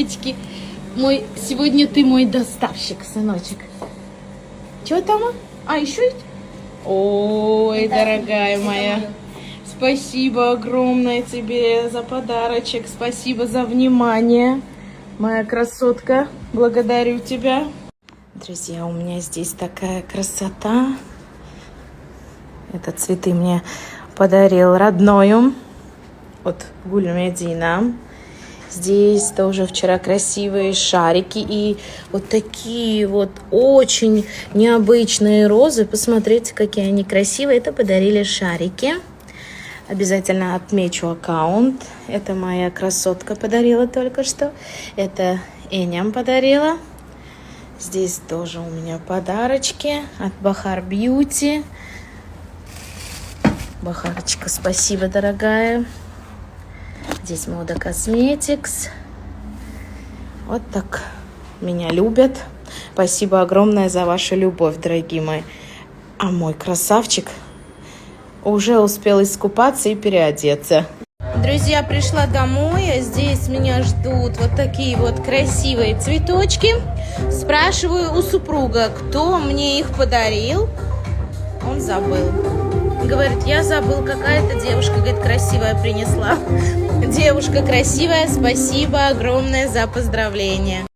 цветики. Сегодня ты мой доставщик, сыночек. Что там? А, еще есть? Ой, дорогая моя. Спасибо огромное тебе за подарочек. Спасибо за внимание. Моя красотка, благодарю тебя. Друзья, у меня здесь такая красота. Это цветы мне подарил родной от Гульмедина. Здесь тоже вчера красивые шарики и вот такие вот очень необычные розы. Посмотрите, какие они красивые. Это подарили шарики. Обязательно отмечу аккаунт. Это моя красотка подарила только что. Это Эням подарила. Здесь тоже у меня подарочки от Бахар Бьюти. Бахарочка, спасибо, дорогая. Здесь Мода Косметикс. Вот так меня любят. Спасибо огромное за вашу любовь, дорогие мои. А мой красавчик уже успел искупаться и переодеться. Друзья, пришла домой, а здесь меня ждут вот такие вот красивые цветочки. Спрашиваю у супруга, кто мне их подарил. Он забыл. Говорит, я забыл, какая-то девушка, говорит, красивая принесла. Девушка красивая, спасибо огромное за поздравление.